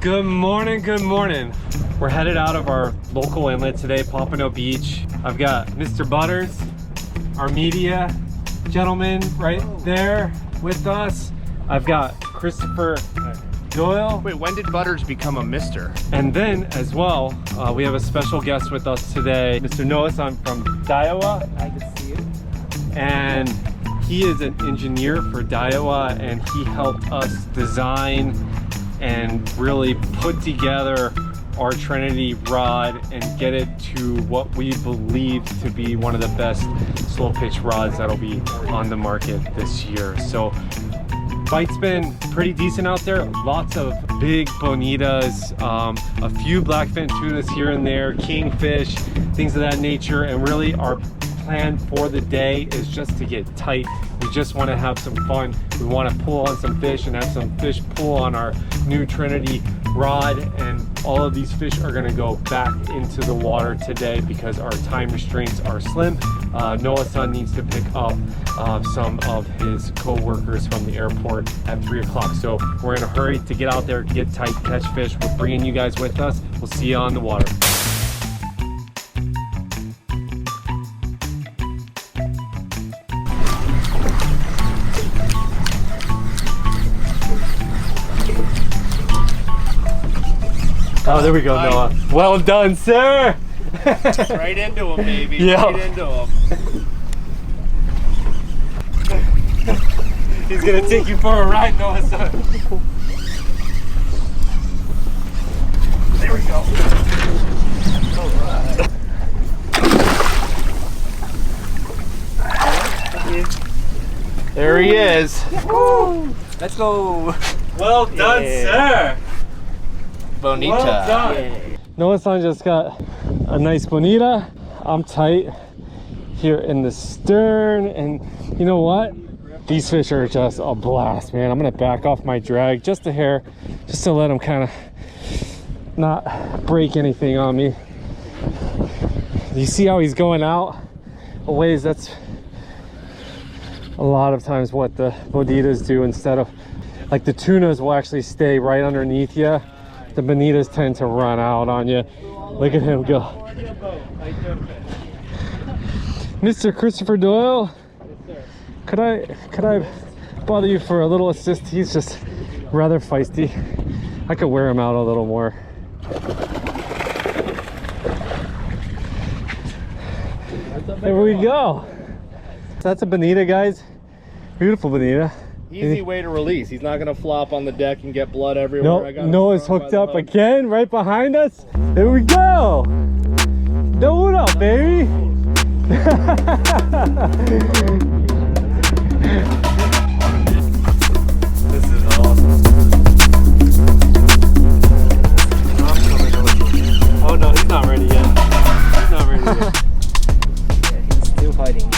Good morning, good morning. We're headed out of our local inlet today, Pompano Beach. I've got Mr. Butters, our media gentleman right there with us. I've got Christopher Doyle. Wait, when did Butters become a mister? And then as well, we have a special guest with us today, Mr. Noah San from Daiwa. I can see you. And he is an engineer for Daiwa, and he helped us design and really put together our Trinity rod and get it to what we believe to be one of the best slow pitch rods that'll be on the market this year. So bite's been pretty decent out there. Lots of big bonitas, a few blackfin tunas here and there, kingfish, things of that nature. And really our plan for the day is just to get tight. We just want to have some fun. We want to pull on some fish and have some fish pull on our new Trinity rod, and all of these fish are going to go back into the water today because our time restraints are slim. Noah San needs to pick up some of his co-workers from the airport at 3 o'clock. So we're in a hurry to get out there, get tight, catch fish. We're bringing you guys with us. We'll see you on the water. Oh, there we go, Noah. Well done, sir! Right into him, baby. Yeah. Right into him. He's gonna take you for a ride, Noah San. There we go. Alright. There he is. Woo! Let's go. Well done, sir! Bonita. Well done. Yeah. Noah San just got a nice bonita. I'm tight here in the stern, and you know what? These fish are just a blast, man. I'm gonna back off my drag just a hair, just to let them kind of not break anything on me. You see how he's going out a ways? That's a lot of times what the bonitas do. Instead of, like, the tunas will actually stay right underneath you. The bonitas tend to run out on you. Look at him go. Mr. Christopher Doyle, could I bother you for a little assist? He's just rather feisty. I could wear him out a little more. There we go. That's a bonita, guys. Beautiful bonita. Easy way to release. He's not gonna flop on the deck and get blood everywhere. No, Noah's hooked up again right behind us. There we go. Noah up, baby. This is awesome. Oh no, he's not ready yet. He's not ready yet. Yeah, he's still fighting.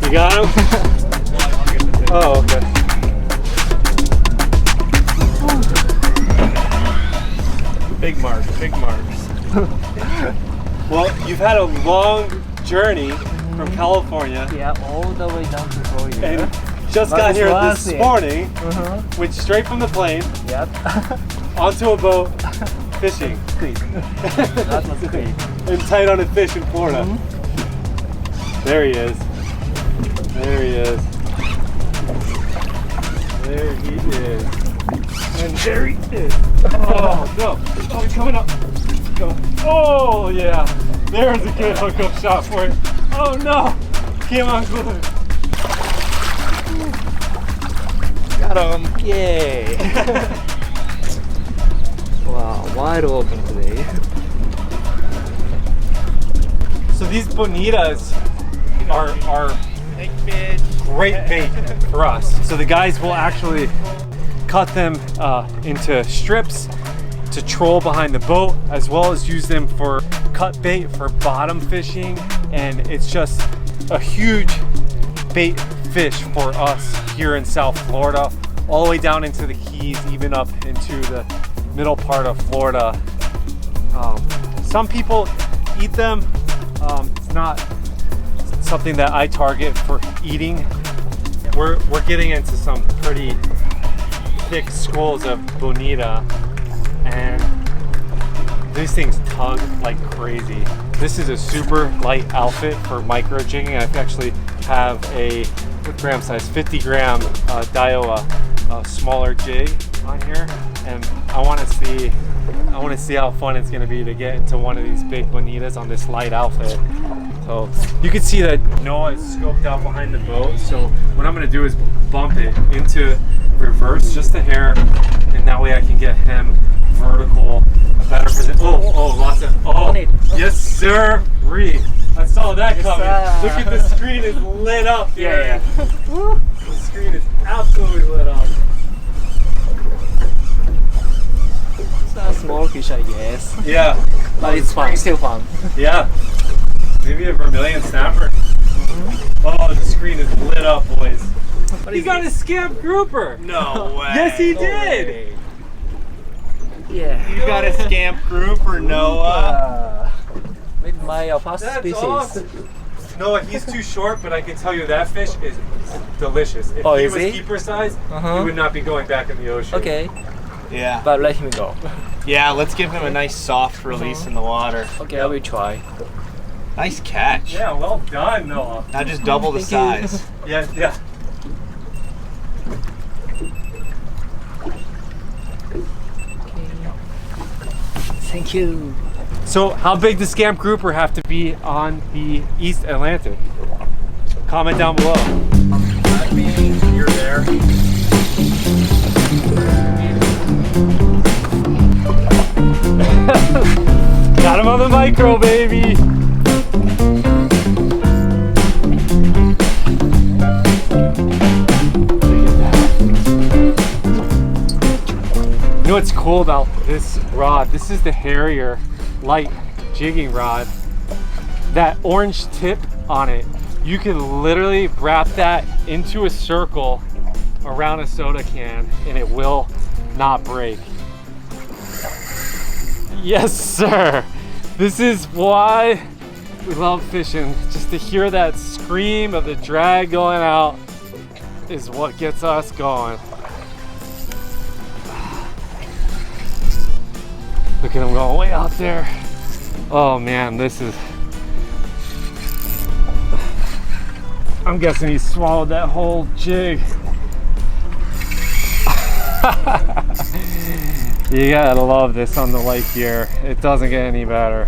You got him? Oh, okay. Big marks, big marks. Well, you've had a long journey from California. Yeah, all the way down to Florida. And just But got it's here worth this it. morning, went straight from the plane Yep. onto a boat, fishing, Quick. That was quick. and tight on a fish in Florida. There he is. There he is. There he is. And there he is. Oh no! Oh, he's coming up. Go. Oh yeah! There's a good hookup shot for it. Oh no! Came on good. Got him. Yay. Wow, wide open today. So these bonitas are Big fish. great bait for us. So the guys will actually cut them into strips to troll behind the boat, as well as use them for cut bait for bottom fishing. And it's just a huge bait fish for us here in South Florida, all the way down into the Keys, even up into the middle part of Florida. Some people eat them. It's something that I target for eating. We're getting into some pretty thick schools of bonita, and these things tug like crazy. This is a super light outfit for micro jigging. I actually have a gram size 50 gram Daiwa smaller jig on here, and I want to see how fun it's going to be to get into one of these big bonitas on this light outfit. So you can see that Noah is scoped out behind the boat. So what I'm going to do is bump it into reverse just a hair, and that way I can get him vertical, a better position. Oh, lots of, yes sir, I saw that coming. Look at the screen is lit up. Yeah. The screen is absolutely lit up. It's not a small fish, I guess. Yeah. But it's fun, still fun. Yeah. Maybe a vermilion snapper. Oh, the screen is lit up, boys. He got a scamp grouper. No way. Yes, he did. Yeah. You got a scamp grouper, Noah. With my past That's species. awesome. Noah, he's too short, but I can tell you that fish is delicious. If he is was he? keeper size, he would not be going back in the ocean. Okay, Yeah. but let him go. Yeah, let's give him a nice soft release in the water. Okay, I will try. Nice catch. Yeah, well done, Noah. Now just double the size. Yeah. Thank you. So how big does scamp grouper have to be on the East Atlantic? Comment down below. I mean, you're there. Got him on the micro, baby. You know what's cool about this rod? This is the Harrier light jigging rod. That orange tip on it, you can literally wrap that into a circle around a soda can and it will not break. Yes, sir. This is why we love fishing. Just to hear that scream of the drag going out is what gets us going. Look at him going way out there. Oh man, this is... I'm guessing he swallowed that whole jig. You gotta love this on the lake here. It doesn't get any better.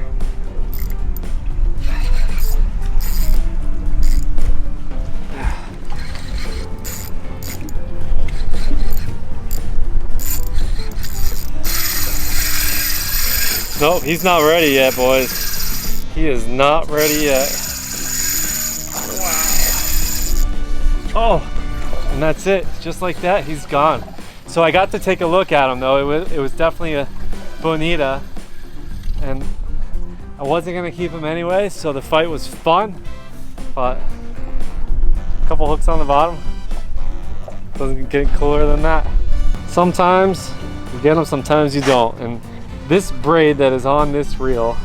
Nope, he's not ready yet, boys. He is not ready yet. Wow. Oh, and that's it. Just like that, he's gone. So I got to take a look at him though. It was definitely a bonita, and I wasn't gonna keep him anyway, so the fight was fun, but a couple hooks on the bottom. Doesn't get cooler than that. Sometimes you get them, sometimes you don't. And this braid that is on this reel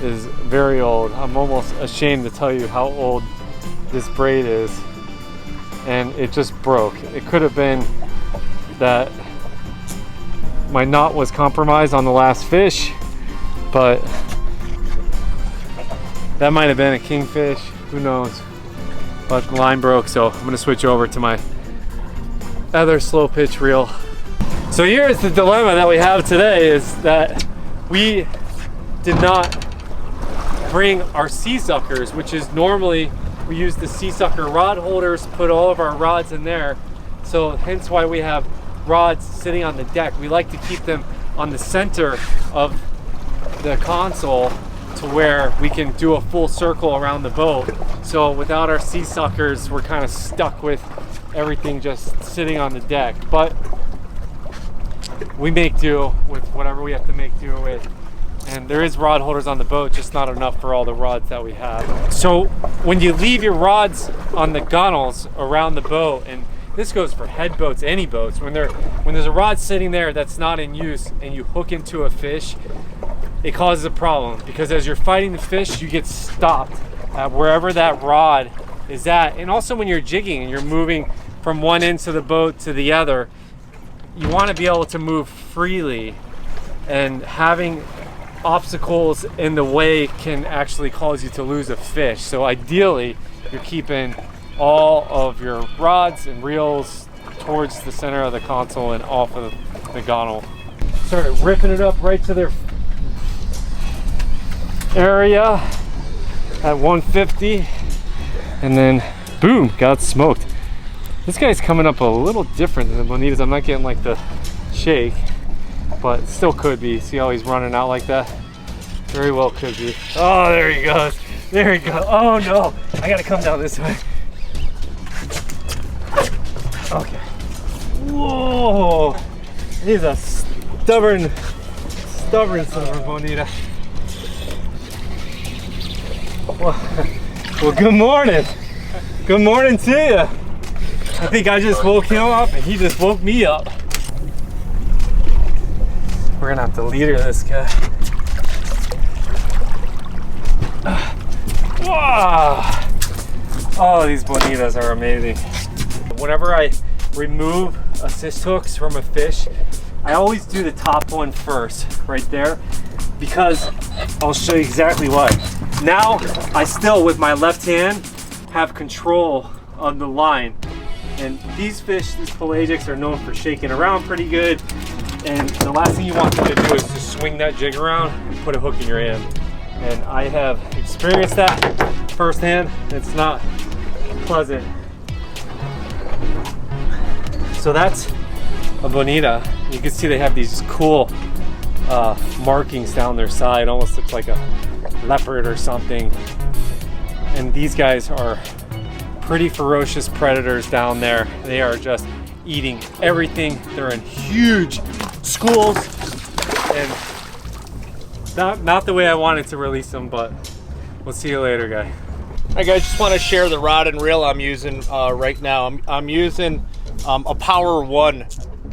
is very old. I'm almost ashamed to tell you how old this braid is. And it just broke. It could have been that my knot was compromised on the last fish, but that might have been a kingfish, who knows. But the line broke, so I'm gonna switch over to my other slow pitch reel. So here's the dilemma that we have today, is that we did not bring our sea suckers, which is normally we use the sea sucker rod holders, put all of our rods in there. So hence why we have rods sitting on the deck. We like to keep them on the center of the console to where we can do a full circle around the boat. So without our sea suckers, we're kind of stuck with everything just sitting on the deck. But we make do with whatever we have to make do with. And there is rod holders on the boat, just not enough for all the rods that we have. So when you leave your rods on the gunnels around the boat, and this goes for head boats, any boats, when there's a rod sitting there that's not in use and you hook into a fish, it causes a problem, because as you're fighting the fish, you get stopped wherever that rod is at. And also when you're jigging and you're moving from one end of the boat to the other, you want to be able to move freely, and having obstacles in the way can actually cause you to lose a fish. So ideally, you're keeping all of your rods and reels towards the center of the console and off of the gunnel. Started ripping it up right to their area at 150, and then boom, got smoked. This guy's coming up a little different than the bonitas. I'm not getting like the shake, but still could be. See how he's running out like that? Very well could be. Oh, there he goes. There he goes. Oh no, I gotta come down this way. Okay. Whoa, he's a stubborn son of a bonita. Well, good morning. Good morning to you. I think I just woke him up and he just woke me up. We're gonna have to leader this guy. Wow. Oh, these bonitas are amazing. Whenever I remove assist hooks from a fish, I always do the top one first, right there, because I'll show you exactly why. Now, I still, with my left hand, have control of the line. And these fish, these pelagics, are known for shaking around pretty good. And the last thing you want them to do is to swing that jig around and put a hook in your hand. And I have experienced that firsthand. It's not pleasant. So that's a bonita. You can see they have these cool markings down their side. Almost looks like a leopard or something. And these guys are pretty ferocious predators down there. They are just eating everything. They're in huge schools, and not the way I wanted to release them, but we'll see you later, guy. Hi guys, just want to share the rod and reel I'm using right now. I'm using a Power One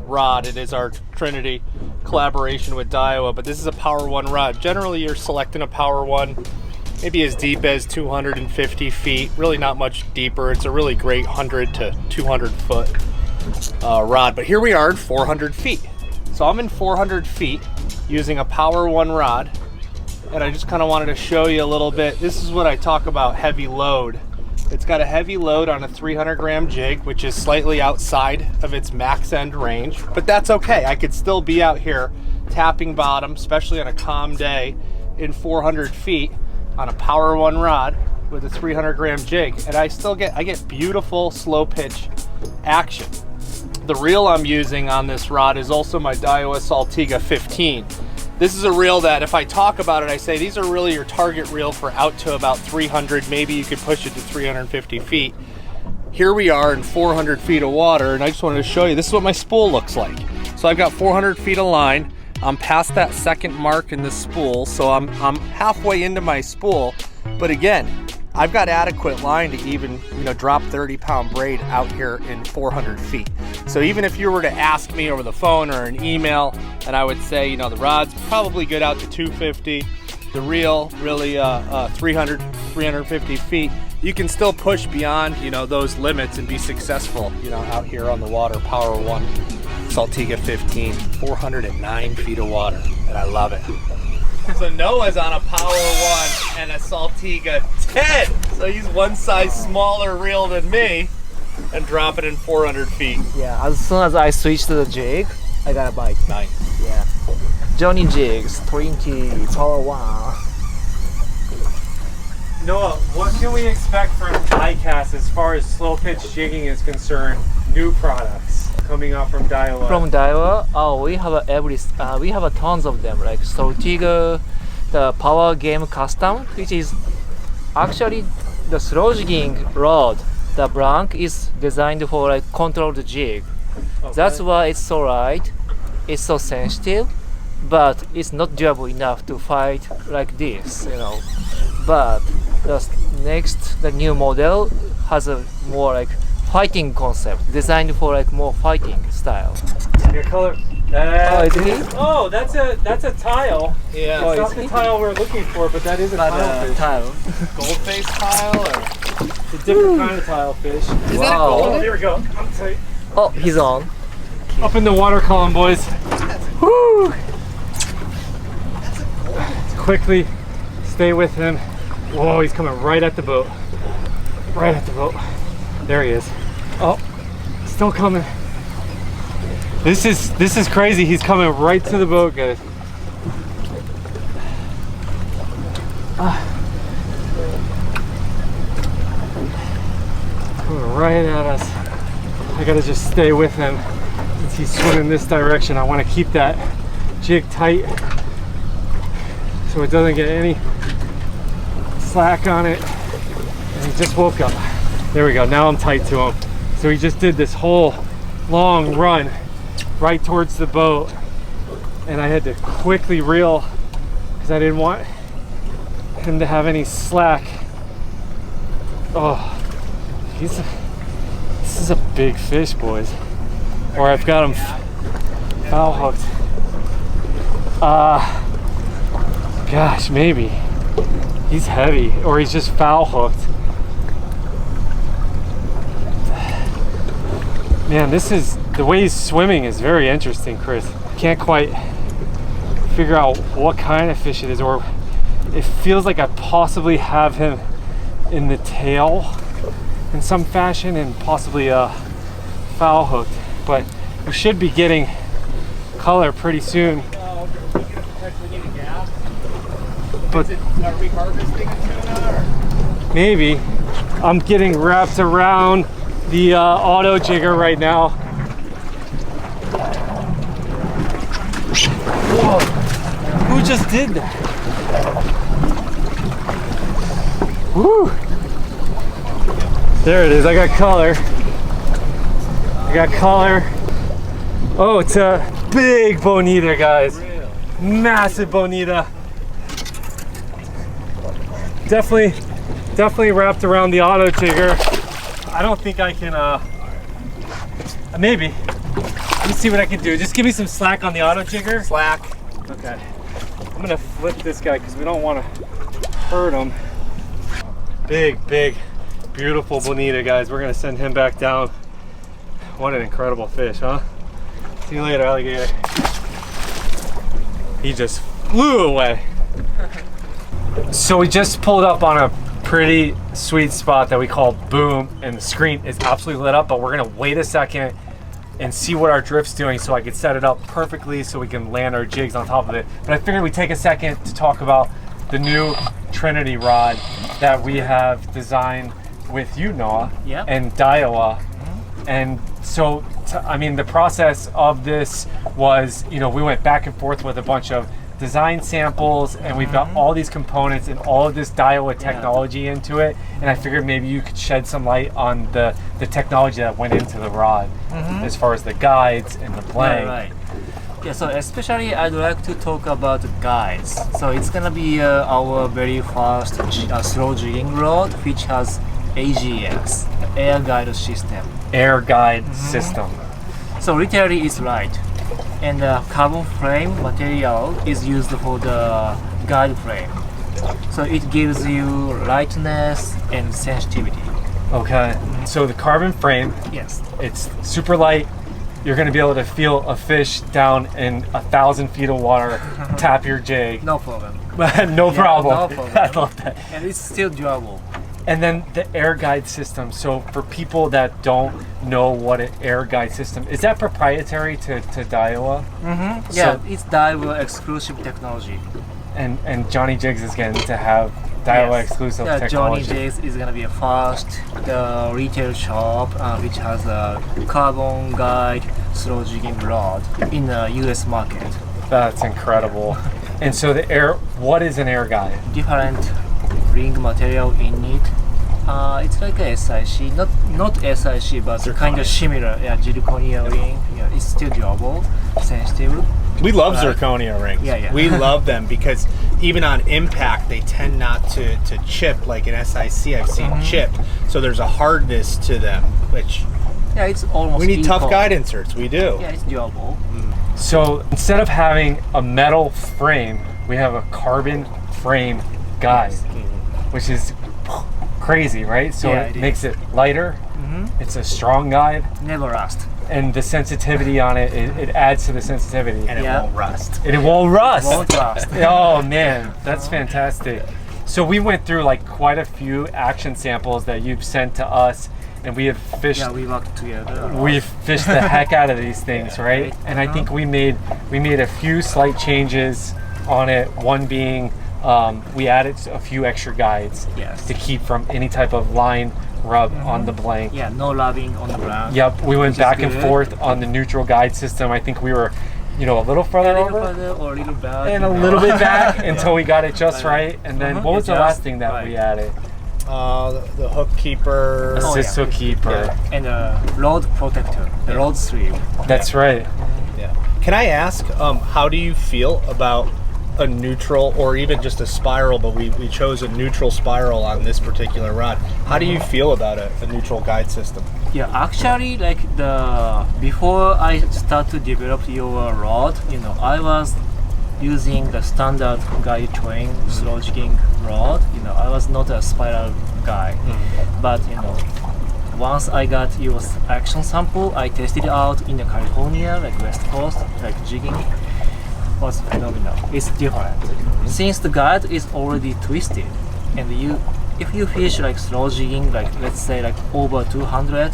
rod. It is our Trinity collaboration with Daiwa, but this is a Power One rod. Generally, you're selecting a Power One maybe as deep as 250 feet, really not much deeper. It's a really great 100 to 200 foot rod, but here we are in 400 feet. So I'm in 400 feet using a Power One rod, and I just kind of wanted to show you a little bit. This is what I talk about heavy load. It's got a heavy load on a 300 gram jig, which is slightly outside of its max end range, but that's okay. I could still be out here tapping bottom, especially on a calm day, in 400 feet on a Power One rod with a 300 gram jig, and I get beautiful slow pitch action. The reel I'm using on this rod is also my Daiwa Saltiga 15. This is a reel that, if I talk about it, I say these are really your target reel for out to about 300, maybe you could push it to 350 feet. Here we are in 400 feet of water, and I just wanted to show you, this is what my spool looks like. So I've got 400 feet of line. I'm past that second mark in the spool, so I'm halfway into my spool. But again, I've got adequate line to even, drop 30-pound braid out here in 400 feet. So even if you were to ask me over the phone or an email, and I would say, the rod's probably good out to 250, the reel really 300, 350 feet, you can still push beyond, those limits and be successful, out here on the water. Power One Saltiga 15, 409 feet of water, and I love it. So Noah's on a Power One and a Saltiga 10. So he's one size smaller reel than me and dropping in 400 feet. Yeah, as soon as I switched to the jig, I got a bite. Nice. Yeah. Johnny Jigs, Trinity, Power One. Noah, what can we expect from diecast as far as slow pitch jigging is concerned? New products coming out from Daiwa. From Daiwa, we have tons of them, like Saltiga, the Power Game Custom, which is actually the slow jigging rod. The blank is designed for controlled jig. Okay. That's why it's so light, it's so sensitive, but it's not durable enough to fight like this, But the new model has a more fighting concept, designed for more fighting style. Your color, Oh, is he? Oh, that's a tile. Yeah. Oh, It's not is the he? tile we're looking for, but that is a tile fish. Tile. Gold face tile or? It's a different kind of tile fish. Is Wow. that a Oh, gold? here we go. I'm tight. Oh, he's on. Up in the water column, boys. Woo! Quickly stay with him. Whoa, he's coming right at the boat. Right at the boat. There he is. Oh, still coming. This is crazy. He's coming right to the boat, guys. Coming right at us. I gotta just stay with him. Since he's swimming this direction, I want to keep that jig tight so it doesn't get any slack on it. And he just woke up. There we go. Now I'm tight to him. So he just did this whole long run right towards the boat, and I had to quickly reel because I didn't want him to have any slack. Oh, this is a big fish, boys. Or I've got him foul hooked. Gosh, maybe. He's heavy, or he's just foul hooked. Man, the way he's swimming is very interesting, Chris. Can't quite figure out what kind of fish it is, or it feels like I possibly have him in the tail in some fashion and possibly foul hooked. But we should be getting color pretty soon. But Are we harvesting a tuna or? maybe. I'm getting wrapped around the auto jigger right now. Whoa, who just did that? Woo! There it is, I got color. Oh, it's a big bonita, guys. Massive bonita. Definitely wrapped around the auto jigger. I don't think I can, maybe. Let me see what I can do. Just give me some slack on the auto jigger. Slack. Okay. I'm gonna flip this guy because we don't want to hurt him. Big, beautiful bonita, guys. We're gonna send him back down. What an incredible fish, huh? See you later, alligator. He just flew away. So we just pulled up on a pretty sweet spot that we call Boom, and the screen is absolutely lit up, but we're gonna wait a second and see what our drift's doing so I can set it up perfectly so we can land our jigs on top of it. But I figured we'd take a second to talk about the new Trinity rod that we have designed with you, Noah, Yep. and Daiwa. And so, I mean, the process of this was, you know, we went back and forth with a bunch of design samples, and we've got all these components and all of this Daiwa technology into it, and I figured maybe you could shed some light on the technology that went into the rod as far as the guides and the blank. Right. Yeah, so especially I'd like to talk about the guides. So it's gonna be our very first slow jigging rod, which has AGS, air guide system. Air guide system. So literally it's light, and the carbon frame material is used for the guide frame. So it gives you lightness and sensitivity. Okay, so the carbon frame, Yes. it's super light. You're gonna be able to feel a fish down in 1,000 feet of water, tap your jig. No problem. No problem. no problem. I love that. And it's still durable. And then the air guide system. So for people that don't know what an air guide system is, that proprietary to Daiwa? Yeah, it's Daiwa exclusive technology. And Johnny Jigs is getting to have Daiwa exclusive Yeah, Johnny technology. Jigs is gonna be a first the retail shop which has a carbon guide slow jigging rod in the US market. That's incredible. And so what is an air guide? Different ring material in it. It's like a SIC, not SIC, but kind of similar. Yeah, zirconia ring. Yeah, it's still durable, sensitive. We love zirconia rings. Yeah. We love them because even on impact, they tend not to chip like an SIC. I've seen chip, so there's a hardness to them, which it's almost. we need equal. tough guide inserts. We do. Yeah, it's durable. So instead of having a metal frame, we have a carbon frame guide, which is crazy, right? So Yeah, it it makes it lighter. It's a strong guide, Never rust. and the sensitivity on it, it adds to the sensitivity. And it won't rust. And it won't rust. Won't rust. Oh man, that's fantastic. So we went through like quite a few action samples that you've sent to us, and we have fished. Yeah, we worked together. We've fished the heck out of these things, right? And I think we made a few slight changes on it. One being we added a few extra guides to keep from any type of line rub on the blank. Yeah, no rubbing on the blank. Yep, we went back and good. forth on the neutral guide system. I think we were, a little further A little over further or a little back. and a little bit back until we got it just right. And then what was the last thing that we added? The hook keeper. Assist hook keeper. And a rod protector, the rod sleeve. That's right. Yeah. Can I ask, how do you feel about a neutral or even just a spiral, but we chose a neutral spiral on this particular rod? How do you feel about a neutral guide system? Yeah, actually, like before I start to develop your rod, I was using the standard guide train slow jigging rod. I was not a spiral guy, but once I got your action sample, I tested it out in California, like West Coast, like jigging. Was phenomenal. It's different. Since the guide is already twisted, and if you fish like slow jigging, like let's say like over 200,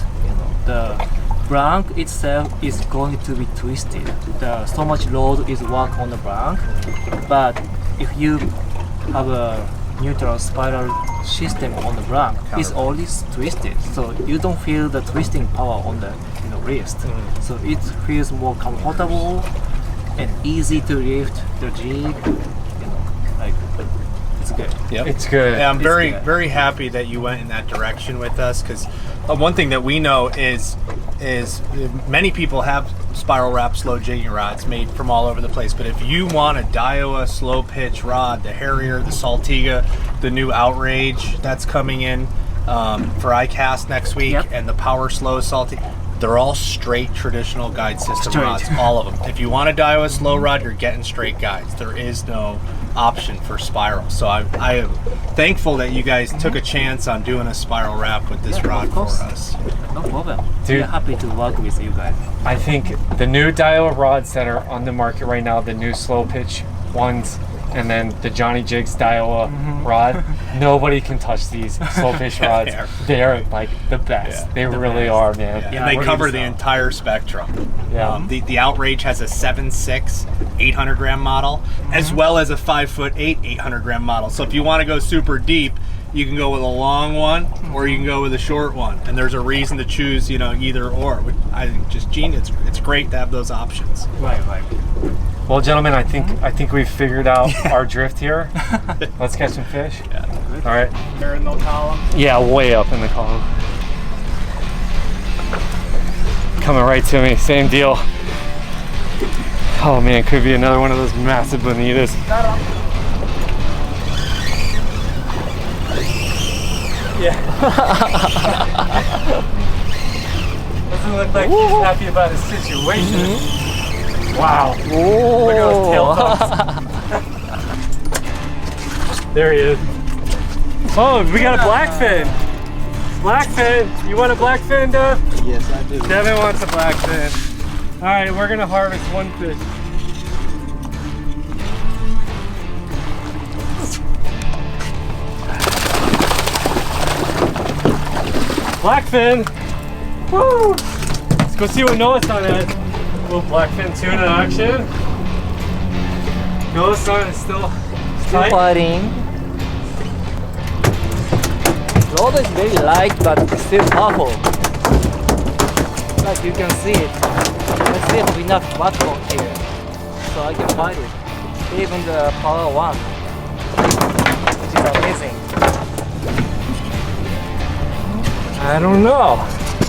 the blank itself is going to be twisted. So much load is work on the blank, but if you have a neutral spiral system on the blank, it's already twisted, so you don't feel the twisting power on the wrist. So it feels more comfortable and easy to lift the jig, like it's good. Yep. It's good. Yeah, I'm very happy that you went in that direction with us, because one thing that we know is many people have spiral wrap slow jigging rods made from all over the place, but if you want a Daiwa slow pitch rod, the Harrier, the Saltiga, the new Outrage that's coming in for iCast next week, and the Power Slow Saltiga, they're all straight traditional guide system rods, all of them. If you want a Daiwa slow rod, you're getting straight guides. There is no option for spiral. So I am thankful that you guys took a chance on doing a spiral wrap with this rod for us. No problem. Dude, we're happy to work with you guys. I think the new Daiwa rods that are on the market right now, the new slow pitch ones, and then the Johnny Jigs Daiwa rod, nobody can touch these slow pitch rods. They're like the best. They really are, man. And they cover the entire spectrum. Yeah. The Outrage has a 7.6 800 gram model, as well as a 5'8" 800 gram model. So if you want to go super deep, you can go with a long one, or you can go with a short one. And there's a reason to choose, either or. I think just genius. It's great to have those options. Right. Well, gentlemen, I think we've figured out our drift here. Let's catch some fish. Yeah. All right. They're in the column. Yeah, way up in the column. Coming right to me, same deal. Oh man, could be another one of those massive bonitas. Yeah. Doesn't look like he's happy about his situation. Wow. Look at those tail tops. There he is. Oh, we got a blackfin. Blackfin. You want a blackfin, Dev? Yes, I do. Devin wants a blackfin. All right, we're gonna harvest one fish. Blackfin. Woo! Let's go see what Noah San has. Little blackfin tuna action. Noah San is still tight. Fighting. Rod is very light, but still powerful. Like you can see it. I still have enough backbone here, so I can fight it. Even the power one, which is amazing. I don't know.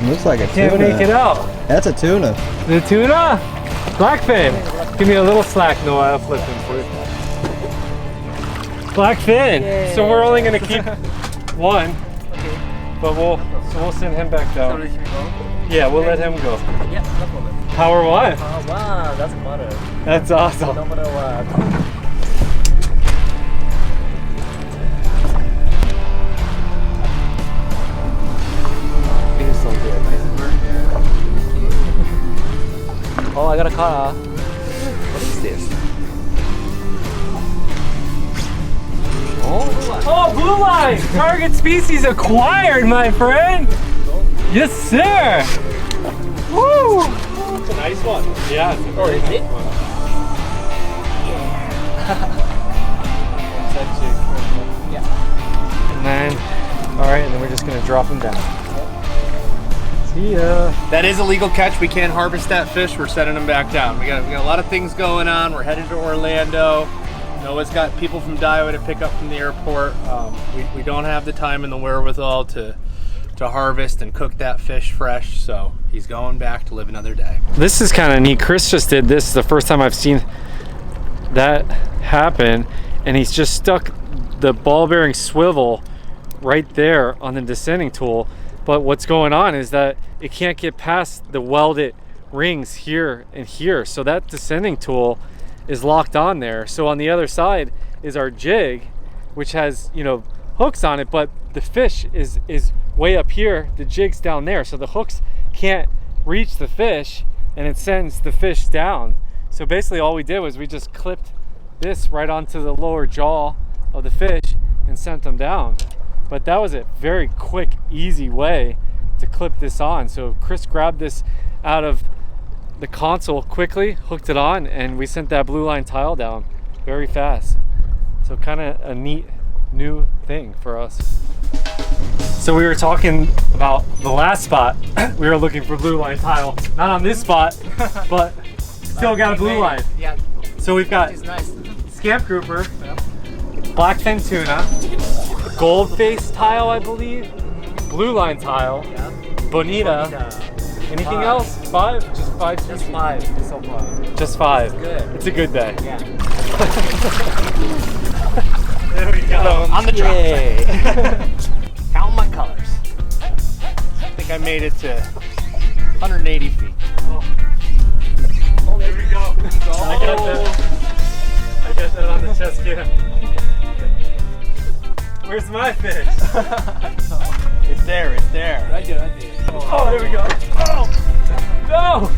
Looks like a Can't tuna. make it out. That's a tuna. The tuna? Blackfin! Give me a little slack, Noah. I'll flip him for you. Blackfin! Yay. So we're only gonna keep one, Okay. but we'll send him back So down. let him go? Yeah, we'll let him go. Yeah, no problem. Power one. Wow, doesn't matter. That's awesome. No matter what. Feels so good. Oh, I got a car. What is this? Oh, blue line! Target species acquired, my friend! Yes, sir! Woo! It's a nice one. Yeah, it's a Oh, very is nice it? one. Yeah. And then, alright, and then we're just gonna drop him down. See ya! That is a legal catch. We can't harvest that fish. We're sending them back down. We got a lot of things going on. We're headed to Orlando. Noah's got people from Daiwa to pick up from the airport. We don't have the time and the wherewithal to harvest and cook that fish fresh, so he's going back to live another day. This is kind of neat. Chris just did this. It's the first time I've seen that happen, and he's just stuck the ball bearing swivel right there on the descending tool. But what's going on is that it can't get past the welded rings here and here, so that descending tool is locked on there. So on the other side is our jig, which has, you know, hooks on it, but the fish is way up here, the jig's down there, so the hooks can't reach the fish, and it sends the fish down. So basically all we did was we just clipped this right onto the lower jaw of the fish and sent them down. But that was a very quick, easy way to clip this on. So Chris grabbed this out of the console quickly, hooked it on, and we sent that blue line tile down very fast. So kind of a neat new thing for us. So we were talking about the last spot. We were looking for blue line tile. Not on this spot, but still got a blue line. Yeah, So we've got it's nice. scamp grouper, blackfin tuna, gold face tile, I believe, blue line tile, Yeah. bonita. Anything else? Five? Just five? Just 5 so far. Just 5. Good. It's a good day. Yeah. There we go. On the drop. Yay. Count my colors. I think I made it to 180 feet. Oh, there we go. I got that on the chest cam. Where's my fish? It's there, it's there. Right there, right there. Oh, there we go. Oh, no!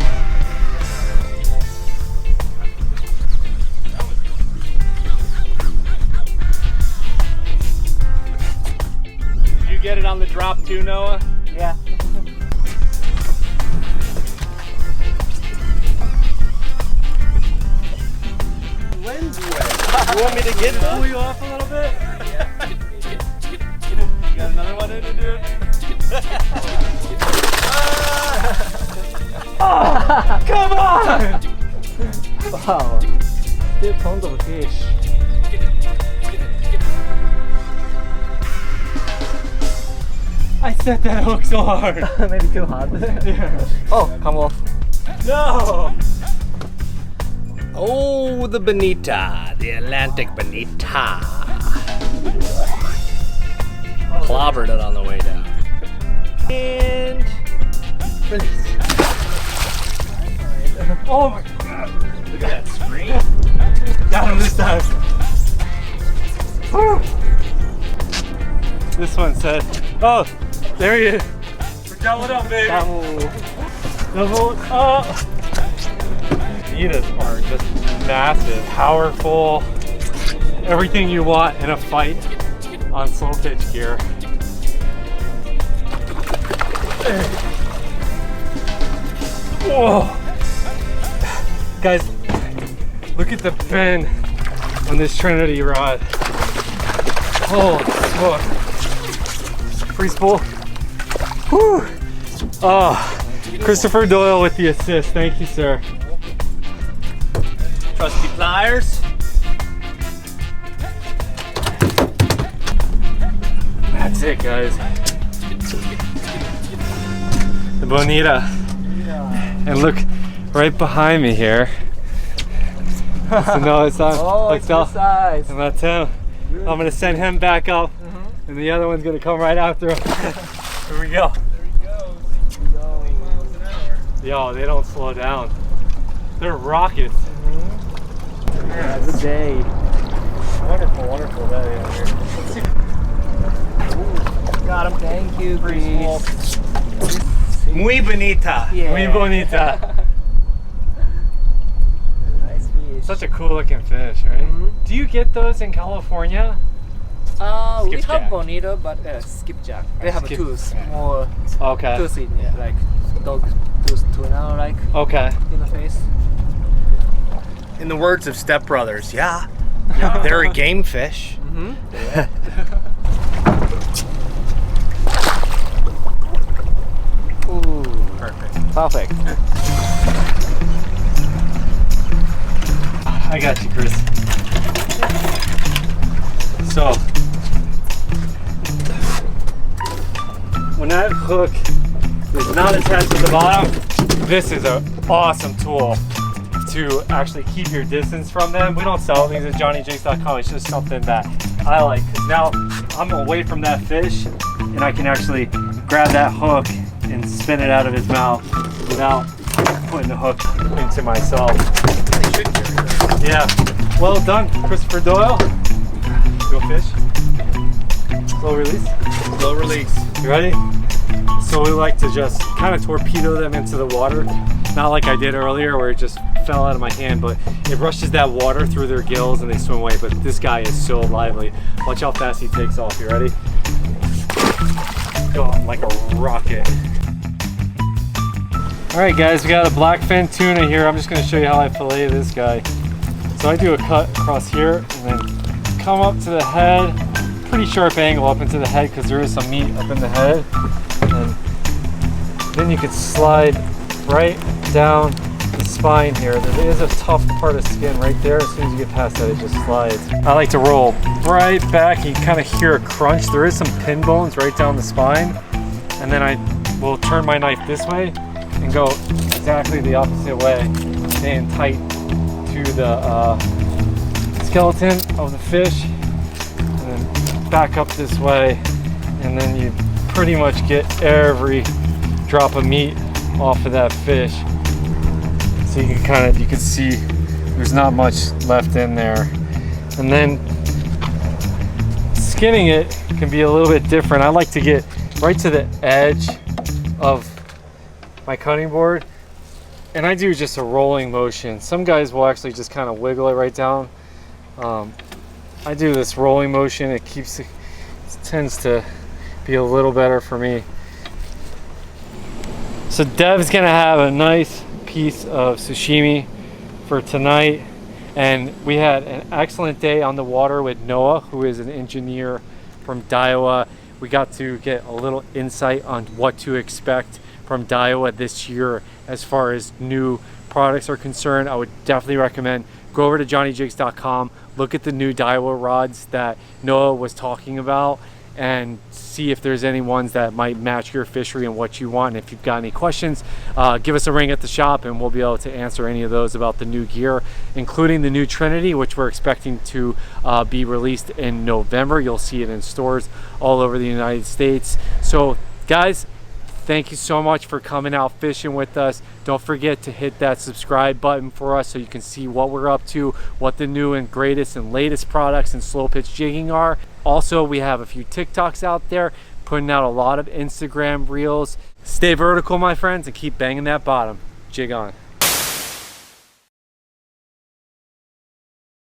Did you get it on the drop too, Noah? Yeah. You want me to get Pull you off a little bit? You got another one in to do? Come on! Wow. Still tons of fish. I set that hook so hard. Maybe too hard. Yeah. Oh, come off. No! Oh, the bonita, the Atlantic bonita. Clobbered it on the way down. And release. Oh my god. Look at that screen. Got him this time. Woo. This one said, oh, there he is. We're doubling up, baby. Double up. Bonitas are just massive, powerful, everything you want in a fight on slow pitch gear. Whoa! Guys, look at the bend on this Trinity rod. Oh, smoke. Free spool. Whew. Oh, Christopher Doyle with the assist. Thank you, sir. Trusty pliers. That's it, guys. The bonita. And look right behind me here. So Noah San, Oh, it's good size. and that's him. I'm gonna send him back up, and the other one's gonna come right after him. Here we go. Yo, they don't slow down. They're rockets. Yeah, good day. Wonderful, wonderful day out here. Let's see. Got him. Thank you, Chris. Muy bonita. Yeah. Muy bonita. Nice fish. Such a cool looking fish, right? Do you get those in California? We Skipjack. have bonito, but skipjack. They have a tooth, more Okay. tooth in it, like dog tooth tuna, like Okay. in the face. In the words of Step Brothers, yeah, they're a game fish. Ooh, Perfect. perfect. I got you, Chris. So, when that hook is not attached to the bottom, this is an awesome tool to actually keep your distance from them. We don't sell these at johnnyjigs.com. It's just something that I like, because now I'm away from that fish and I can actually grab that hook and spin it out of his mouth without putting the hook into myself. Yeah, well done, Christopher Doyle. Go fish. Slow release. Slow release. You ready? So we like to just kind of torpedo them into the water. Not like I did earlier where it just fell out of my hand, but it rushes that water through their gills and they swim away. But this guy is so lively. Watch how fast he takes off. You ready? Going like a rocket. All right, guys, we got a blackfin tuna here. I'm just gonna show you how I fillet this guy. So I do a cut across here and then come up to the head, pretty sharp angle up into the head because there is some meat up in the head. And then you could slide right down the spine here. There is a tough part of skin right there. As soon as you get past that, it just slides. I like to roll right back. You kind of hear a crunch. There is some pin bones right down the spine. And then I will turn my knife this way and go exactly the opposite way, staying tight to the skeleton of the fish, and then back up this way, and then you pretty much get every drop of meat off of that fish. So you can see there's not much left in there. And then skinning it can be a little bit different. I like to get right to the edge of my cutting board, and I do just a rolling motion. Some guys will actually just kind of wiggle it right down. I do this rolling motion. It tends to be a little better for me. So Dev's gonna have a nice piece of sashimi for tonight, and we had an excellent day on the water with Noah, who is an engineer from Daiwa. We got to get a little insight on what to expect from Daiwa this year as far as new products are concerned. I would definitely recommend go over to johnnyjigs.com, look at the new Daiwa rods that Noah was talking about, and see if there's any ones that might match your fishery and what you want. And if you've got any questions, give us a ring at the shop and we'll be able to answer any of those about the new gear, including the new Trinity, which we're expecting to be released in November. You'll see it in stores all over the United States. So guys, thank you so much for coming out fishing with us. Don't forget to hit that subscribe button for us so you can see what we're up to, what the new and greatest and latest products in slow pitch jigging are. Also, we have a few TikToks out there, putting out a lot of Instagram reels. Stay vertical, my friends, and keep banging that bottom. Jig on.